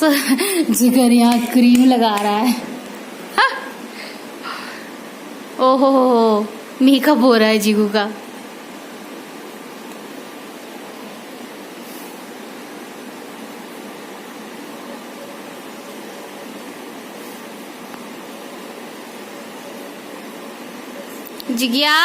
जिगर यहाँ क्रीम लगा रहा है। हाँ? ओहो हो, मेकअप हो रहा है जीगू का। जिगिया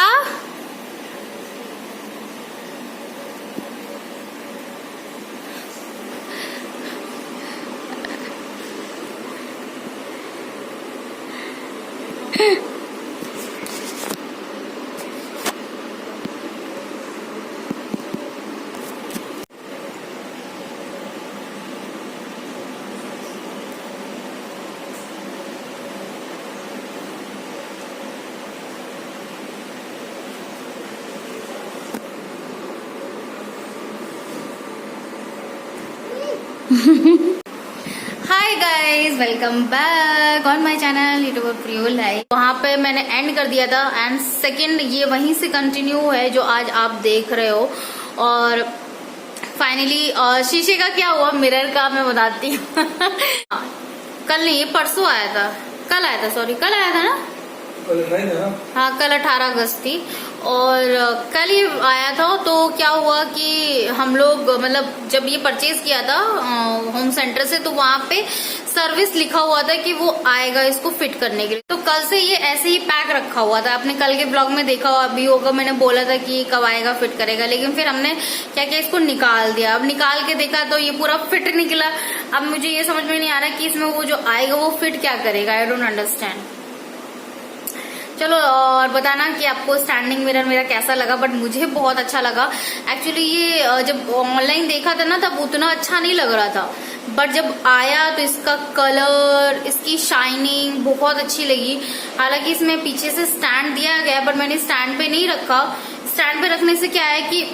hi guys, welcome back on my channel YouTuber प्रियोल लाइफ। वहाँ पे मैंने एंड कर दिया था एंड सेकंड ये वहीं से कंटिन्यू है जो आज आप देख रहे हो। और फाइनली शीशे का क्या हुआ, मिरर का मैं बताती हूँ। कल नहीं, परसों आया था, कल आया था, सॉरी कल आया था ना। हाँ, कल 18 अगस्त थी और कल ही आया था। तो क्या हुआ कि हम लोग मतलब जब ये परचेज किया था होम सेंटर से, तो वहाँ पे सर्विस लिखा हुआ था कि वो आएगा इसको फिट करने के लिए। तो कल से ये ऐसे ही पैक रखा हुआ था। आपने कल के ब्लॉग में देखा भी होगा, मैंने बोला था कि कब आएगा फिट करेगा, लेकिन फिर हमने क्या किया, इसको निकाल दिया। अब निकाल के देखा तो ये पूरा फिट निकला। अब मुझे ये समझ में नहीं आ रहा कि इसमें वो जो आएगा वो फिट क्या करेगा। I don't understand. चलो और बताना कि आपको स्टैंडिंग मिरर मेरा कैसा लगा, बट मुझे बहुत अच्छा लगा। एक्चुअली ये जब ऑनलाइन देखा था ना तब उतना अच्छा नहीं लग रहा था, बट जब आया तो इसका कलर, इसकी शाइनिंग बहुत अच्छी लगी। हालांकि इसमें पीछे से स्टैंड दिया गया, बट मैंने स्टैंड पे नहीं रखा। स्टैंड पे रखने से क्या है कि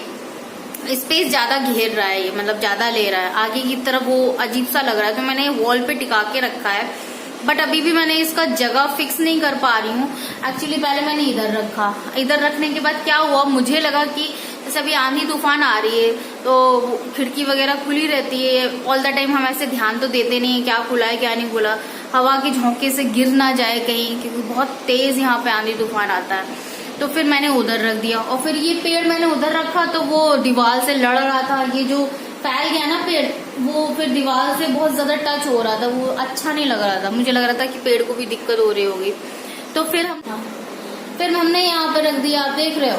स्पेस ज्यादा घेर रहा है, ये मतलब ज्यादा ले रहा है, आगे की तरफ वो अजीब सा लग रहा है, तो मैंने वॉल पे टिका के रखा है। बट अभी भी मैंने इसका जगह फिक्स नहीं कर पा रही हूँ। एक्चुअली पहले मैंने इधर रखा, इधर रखने के बाद क्या हुआ, मुझे लगा कि जैसे अभी आंधी तूफान आ रही है तो खिड़की वगैरह खुली रहती है ऑल द टाइम, हम ऐसे ध्यान तो देते नहीं है क्या खुला है क्या नहीं खुला, हवा के झोंके से गिर ना जाए कहीं, क्योंकि बहुत तेज यहाँ पे आंधी तूफान आता है। तो फिर मैंने उधर रख दिया और फिर ये पेड़ मैंने उधर रखा तो वो दीवार से लड़ रहा था। ये जो फैल गया ना पेड़, वो फिर दीवार से बहुत ज्यादा टच हो रहा था, वो अच्छा नहीं लग रहा था। मुझे लग रहा था कि पेड़ को भी दिक्कत हो रही होगी। तो फिर हमने यहाँ पे रख दिया। आप देख रहे हो,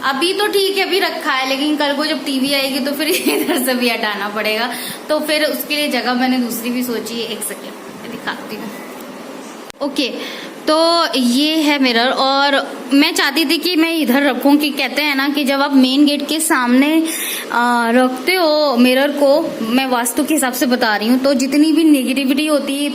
अभी तो ठीक है, अभी रखा है, लेकिन कल को जब टीवी आएगी तो फिर इधर से भी हटाना पड़ेगा। तो फिर उसके लिए जगह मैंने दूसरी भी सोची है। एक सेकेंड मैं दिखाती हूँ। ओके, तो ये है मिरर और मैं चाहती थी कि मैं इधर रखूं, कि कहते हैं ना कि जब आप मेन गेट के सामने रखते हो मिरर को, मैं वास्तु के हिसाब से बता रही हूँ, तो जितनी भी नेगेटिविटी होती है,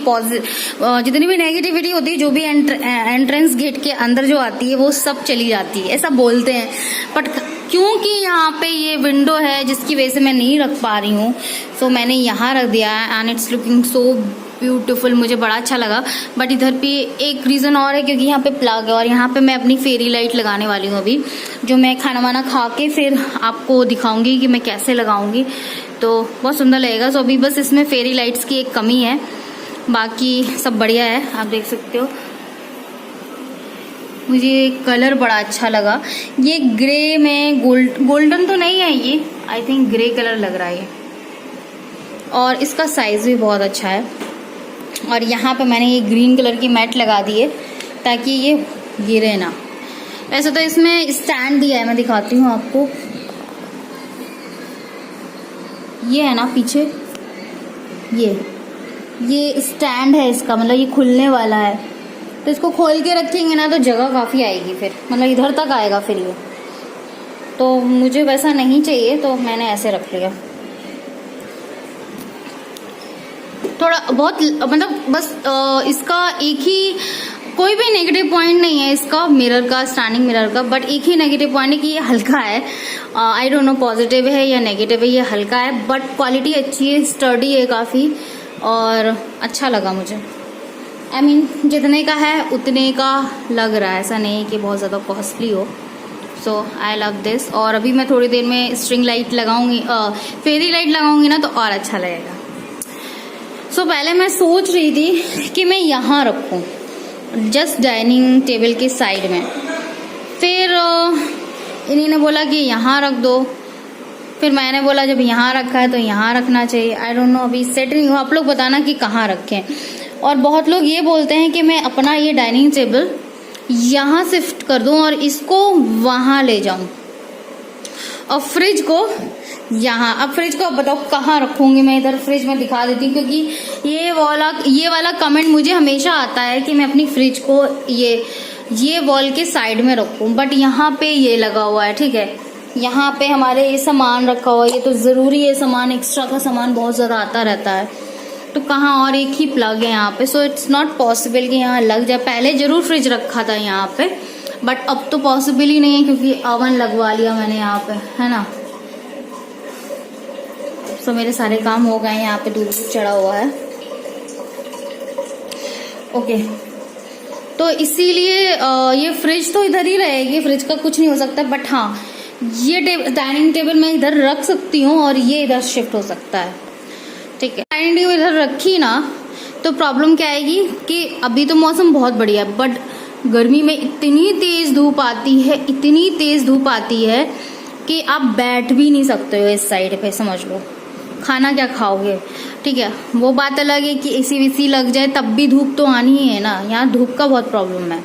जो भी एंट्रेंस गेट के अंदर जो आती है वो सब चली जाती है, ऐसा बोलते हैं। बट क्योंकि यहाँ पे ये विंडो है जिसकी वजह से मैं नहीं रख पा रही हूँ, सो मैंने यहाँ रख दिया है and it's looking so beautiful. मुझे बड़ा अच्छा लगा। बट इधर पे एक रीजन और है, क्योंकि यहाँ पे प्लग है और यहाँ पे मैं अपनी फेरी लाइट लगाने वाली हूँ अभी, जो मैं खाना वाना खा के फिर आपको दिखाऊंगी कि मैं कैसे लगाऊंगी, तो बहुत सुंदर लगेगा। सो अभी बस इसमें फेरी लाइट्स की एक कमी है, बाकी सब बढ़िया है। आप देख सकते हो, मुझे कलर बड़ा अच्छा लगा। ये ग्रे में गोल्डन तो नहीं है, ये आई थिंक ग्रे कलर लग रहा है ये, और इसका साइज भी बहुत अच्छा है। और यहाँ पे मैंने ये ग्रीन कलर की मैट लगा दी है ताकि ये गिरे ना। वैसे तो इसमें स्टैंड दिया है, मैं दिखाती हूँ आपको। ये है ना पीछे, ये स्टैंड है इसका, मतलब ये खुलने वाला है, तो इसको खोल के रखेंगे ना तो जगह काफ़ी आएगी, फिर मतलब इधर तक आएगा फिर ये। तो मुझे वैसा नहीं चाहिए, तो मैंने ऐसे रख लिया। थोड़ा बहुत मतलब बस इसका एक ही, कोई भी नेगेटिव पॉइंट नहीं है इसका मिरर का, स्टैंडिंग मिरर का, बट एक ही नेगेटिव पॉइंट है कि ये हल्का है। आई डोंट नो पॉजिटिव है या नेगेटिव है, ये हल्का है, बट क्वालिटी अच्छी है, स्टर्डी है काफ़ी, और अच्छा लगा मुझे। आई मीन जितने का है उतने का लग रहा है, ऐसा नहीं है कि बहुत ज़्यादा कॉस्टली हो। सो आई लव दिस। और अभी मैं थोड़ी देर में स्ट्रिंग लाइट लगाऊंगी, फेरी लाइट लगाऊंगी ना, तो और अच्छा लगेगा। सो पहले मैं सोच रही थी कि मैं यहाँ रखूँ, जस्ट डाइनिंग टेबल के साइड में। फिर इन्हीं ने बोला कि यहाँ रख दो। फिर मैंने बोला जब यहाँ रखा है तो यहाँ रखना चाहिए। आई डोंट नो, अभी सेट नहीं हुआ। आप लोग बताना कि कहाँ रखें। और बहुत लोग ये बोलते हैं कि मैं अपना ये डाइनिंग टेबल यहाँ शिफ्ट कर दूँ और इसको वहाँ ले जाऊँ, और फ्रिज को यहाँ। अब फ्रिज को अब बताओ कहाँ रखूँगी मैं? इधर फ्रिज में दिखा देती हूँ, क्योंकि ये वाला कमेंट मुझे हमेशा आता है कि मैं अपनी फ्रिज को ये वॉल के साइड में रखूँ। बट यहाँ पे ये लगा हुआ है, ठीक है, यहाँ पे हमारे ये सामान रखा हुआ है। ये तो ज़रूरी है, सामान एक्स्ट्रा का सामान बहुत ज़्यादा आता रहता है, तो कहाँ? और एक ही प्लग है यहाँ पे, सो इट्स नॉट पॉसिबल कि यहाँ लग जाए। पहले ज़रूर फ्रिज रखा था यहाँ पे, बट अब तो पॉसिबल ही नहीं है, क्योंकि ओवन लगवा लिया मैंने यहाँ पे, है ना। सो मेरे सारे काम हो गए हैं। यहाँ पे दूध चढ़ा हुआ है। ओके, तो इसीलिए ये फ्रिज तो इधर ही रहेगी, फ्रिज का कुछ नहीं हो सकता। बट हाँ, ये डाइनिंग टेबल मैं इधर रख सकती हूँ और ये इधर शिफ्ट हो सकता है, ठीक है। डाइनिंग टेबल इधर रखी ना तो प्रॉब्लम क्या आएगी कि अभी तो मौसम बहुत बढ़िया है, बट गर्मी में इतनी तेज धूप आती है, इतनी तेज धूप आती है कि आप बैठ भी नहीं सकते हो इस साइड पे, समझ लो। खाना क्या खाओगे? ठीक है, वो बात अलग है कि एसी वेसी लग जाए तब भी धूप तो आनी ही है ना। यहाँ धूप का बहुत प्रॉब्लम है,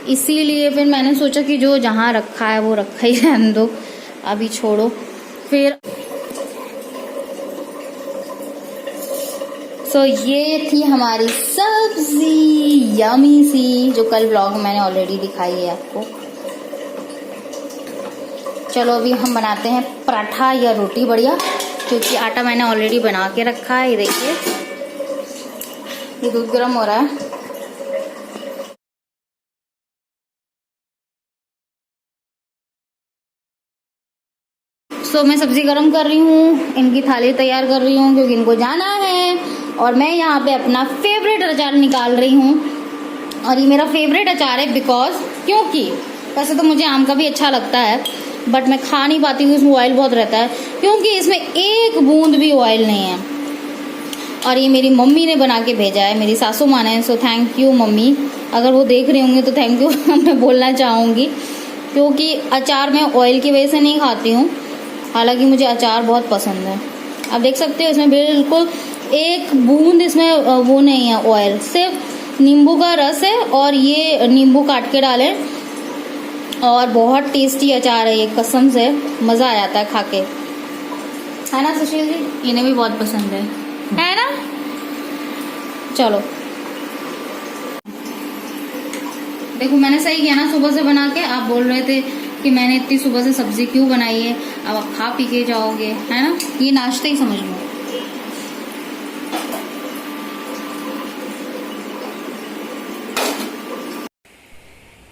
इसीलिए फिर मैंने सोचा कि जो जहाँ रखा है वो रखा ही रहने दो, अभी छोड़ो। फिर सो ये थी हमारी सब्जी, यमी सी, जो कल व्लॉग में मैंने ऑलरेडी दिखाई है आपको। चलो अभी हम बनाते हैं पराठा या रोटी बढ़िया, क्योंकि आटा मैंने ऑलरेडी बना के रखा है। ये देखिए, ये दूध गर्म हो रहा है। सो मैं सब्जी गर्म कर रही हूँ, इनकी थाली तैयार कर रही हूँ क्योंकि इनको जाना है। और मैं यहाँ पे अपना फेवरेट अचार निकाल रही हूँ, और ये मेरा फेवरेट अचार है क्योंकि वैसे तो मुझे आम का भी अच्छा लगता है, बट मैं खा नहीं पाती हूँ, इसमें ऑयल बहुत रहता है, क्योंकि इसमें एक बूंद भी ऑयल नहीं है। और ये मेरी मम्मी ने बना के भेजा है, मेरी सासू माँ ने। सो थैंक यू मम्मी, अगर वो देख रही होंगी तो थैंक यू मैं बोलना चाहूँगी, क्योंकि अचार मैं ऑयल की वजह से नहीं खाती हूँ, हालांकि मुझे अचार बहुत पसंद है। आप देख सकते हो इसमें बिल्कुल एक बूंद इसमें वो नहीं है ऑयल, सिर्फ नींबू का रस है, और ये नींबू काट के डालें, और बहुत टेस्टी अचार है ये, कसम से मज़ा आ जाता है खा के, है ना सुशील जी? इन्हें भी बहुत पसंद है ना? चलो देखो, मैंने सही किया ना सुबह से बना के। आप बोल रहे थे कि मैंने इतनी सुबह से सब्जी क्यों बनाई है, अब आप खा पी के जाओगे, है ना? ये नाश्ता ही समझ लो।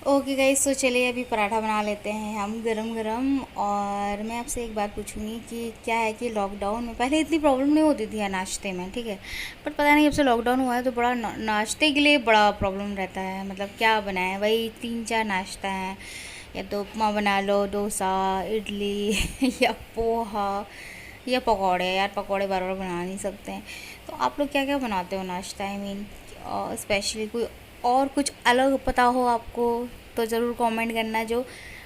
ओके गाइस, तो चलिए अभी पराठा बना लेते हैं हम गरम गरम। और मैं आपसे एक बात पूछूंगी कि क्या है कि लॉकडाउन में पहले इतनी प्रॉब्लम नहीं होती थी नाश्ते में, ठीक है, बट पता नहीं जब से लॉकडाउन हुआ है तो बड़ा नाश्ते के लिए बड़ा प्रॉब्लम रहता है। मतलब क्या बनाए, वही 3-4 नाश्ता है, या तो उपमा बना लो, डोसा, इडली या पोहा या पकौड़े। यार पकौड़े बार बार बना नहीं सकते हैं, तो आप लोग क्या क्या बनाते हो नाश्ता? आई मीन स्पेशली कोई और कुछ अलग पता हो आपको तो ज़रूर कमेंट करना, जो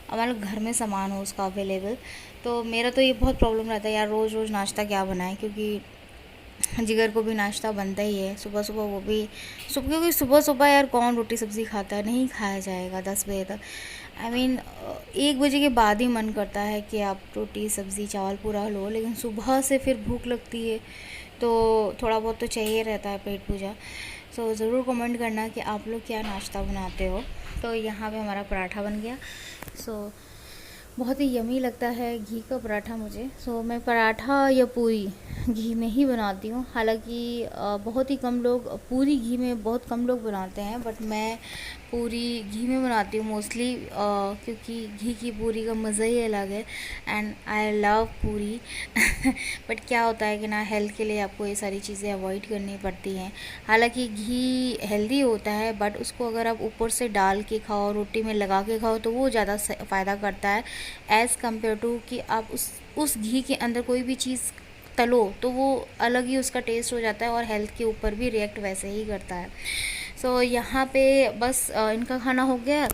हमारे घर में सामान हो उसका अवेलेबल। तो मेरा तो ये बहुत प्रॉब्लम रहता है यार, रोज़ रोज़ नाश्ता क्या बनाएं, क्योंकि जिगर को भी नाश्ता बनता ही है सुबह सुबह, वो भी सुबह, क्योंकि सुबह सुबह यार कौन रोटी सब्ज़ी खाता है? नहीं खाया जाएगा 10 बजे तक। आई मीन 1 बजे के बाद ही मन करता है कि आप रोटी सब्ज़ी चावल पूरा लो, लेकिन सुबह से फिर भूख लगती है, तो थोड़ा बहुत तो चाहिए रहता है पेट पूजा। सो ज़रूर कमेंट करना कि आप लोग क्या नाश्ता बनाते हो। तो यहाँ पे हमारा पराठा बन गया। सो बहुत ही यमी लगता है घी का पराठा मुझे। सो मैं पराठा या पूरी घी में ही बनाती हूँ, हालांकि बहुत ही कम लोग पूरी घी में बहुत कम लोग बनाते हैं, बट मैं पूरी घी में बनाती हूँ मोस्टली, क्योंकि घी की पूरी का मज़ा ही अलग है, एंड आई लव पूरी बट क्या होता है कि ना, हेल्थ के लिए आपको ये सारी चीज़ें अवॉइड करनी पड़ती हैं। हालांकि घी हेल्दी होता है, बट उसको अगर आप ऊपर से डाल के खाओ, रोटी में लगा के खाओ, तो वो ज़्यादा फ़ायदा करता है एज़ कम्पेयर टू कि आप उस घी के अंदर कोई भी चीज़ तलो तो वो अलग ही उसका टेस्ट हो जाता है और हेल्थ के ऊपर भी रिएक्ट वैसे ही करता है। सो यहाँ पे बस इनका खाना हो गया।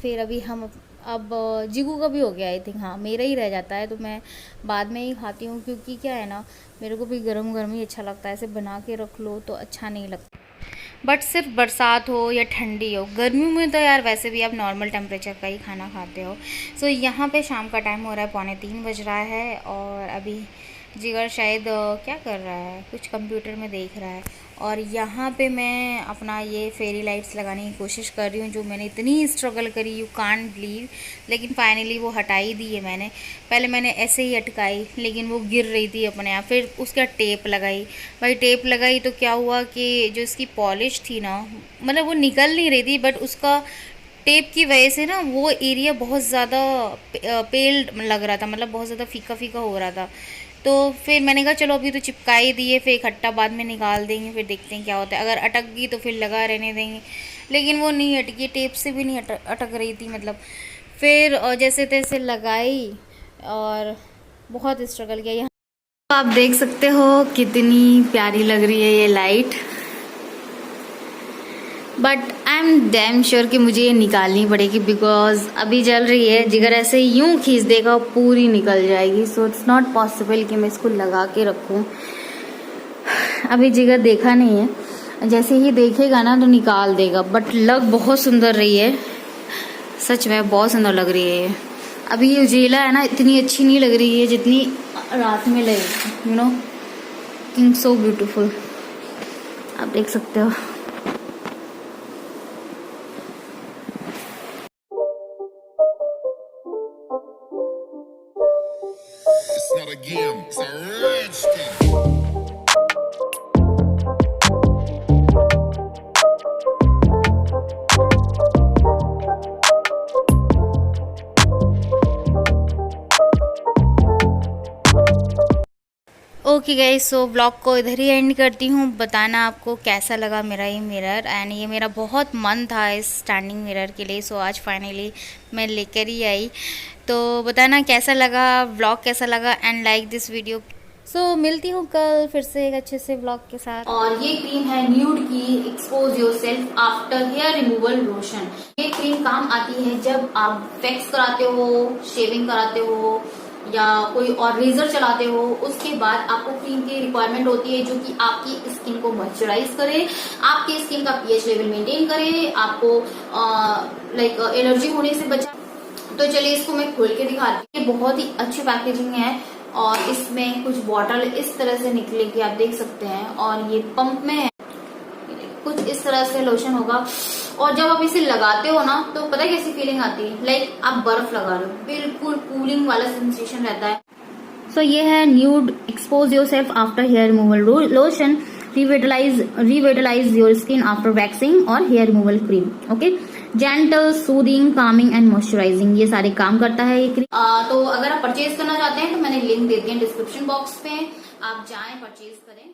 फिर अभी हम अब जीगू का भी हो गया आई थिंक, हाँ मेरा ही रह जाता है तो मैं बाद में ही खाती हूँ, क्योंकि क्या है ना, मेरे को भी गरम गरम ही अच्छा लगता है, ऐसे बना के रख लो तो अच्छा नहीं लगता। बट सिर्फ बरसात हो या ठंडी हो, गर्मियों में तो यार वैसे भी आप नॉर्मल टेम्परेचर का ही खाना खाते हो। सो यहाँ पे शाम का टाइम हो रहा है, 2:45 बज रहा है और अभी जिगर शायद क्या कर रहा है, कुछ कंप्यूटर में देख रहा है। और यहाँ पे मैं अपना ये फेरी लाइट्स लगाने की कोशिश कर रही हूँ, जो मैंने इतनी स्ट्रगल करी, यू कांट बिलीव, लेकिन फाइनली वो हटा ही दी है मैंने। पहले मैंने ऐसे ही अटकाई लेकिन वो गिर रही थी अपने आप, फिर उसका टेप लगाई। भाई टेप लगाई तो क्या हुआ कि जो इसकी पॉलिश थी ना, मतलब वो निकल नहीं रही थी, बट उसका टेप की वजह से ना वो एरिया बहुत ज़्यादा पेल लग रहा था, मतलब बहुत ज़्यादा फीका फीका हो रहा था। तो फिर मैंने कहा चलो अभी तो चिपका ही दिए, फिर इकट्ठा बाद में निकाल देंगे, फिर देखते हैं क्या होता है। अगर अटक गई तो फिर लगा रहने देंगे, लेकिन वो नहीं अटकी, टेप से भी नहीं अटक रही थी मतलब। फिर जैसे तैसे लगाई और बहुत स्ट्रगल किया। यहाँ आप देख सकते हो कितनी प्यारी लग रही है ये light, but I am damn sure कि मुझे ये निकालनी पड़ेगी, बिकॉज अभी जल रही है। जिगर ऐसे यूं खींच देगा पूरी निकल जाएगी। सो इट्स नॉट पॉसिबल कि मैं इसको लगा के रखूं। अभी जिगर देखा नहीं है, जैसे ही देखेगा ना तो निकाल देगा, बट लग बहुत सुंदर रही है, सच में बहुत सुंदर लग रही है। अभी ये उजेला है ना, इतनी अच्छी नहीं लग रही है जितनी रात में लगेगी, you know, looking so beautiful. आप देख सकते हो। It's not a game, it's a rich thing. Okay guys, so vlog को इधर ही एंड करती हूँ। बताना आपको कैसा लगा मेरा ये मिरर, एंड ये मेरा बहुत मन था इस स्टैंडिंग मिरर के लिए। सो आज फाइनली मैं लेकर ही आई। तो बताना कैसा लगा व्लॉग, कैसा लगा, एंड लाइक दिस वीडियो। सो मिलती हूँ कल फिर से एक अच्छे से व्लॉग के साथ। और ये क्रीम है न्यूड की expose yourself after hair removal lotion. ये क्रीम काम आती है जब आप वैक्स कराते हो, शेविंग कराते हो या कोई और रेजर चलाते हो, उसके बाद आपको क्रीम की रिक्वायरमेंट होती है जो कि आपकी स्किन को मॉइस्चराइज करे, आपकी स्किन का पीएच लेवल मेंटेन करे, आपको लाइक एलर्जी होने से बचा। तो चलिए इसको मैं खोल के दिखाती हूँ। ये बहुत ही अच्छी पैकेजिंग है और इसमें कुछ बॉटल इस तरह से निकलेगी, आप देख सकते हैं, और ये पंप में है। कुछ इस तरह से लोशन होगा और जब आप इसे लगाते हो ना तो पता है कैसी फीलिंग आती है, लाइक आप बर्फ लगा रहे हो, बिल्कुल कूलिंग वाला सेंसेशन रहता है। सो ये है nude expose yourself after hair removal lotion, revitalise your skin after waxing और hair removal cream. Okay, gentle, soothing, calming and moisturising, ये सारे काम करता है ये क्रीम। तो अगर आप परचेज करना चाहते हैं तो मैंने लिंक दे दिया डिस्क्रिप्शन बॉक्स पे, आप जाएं परचेज करें।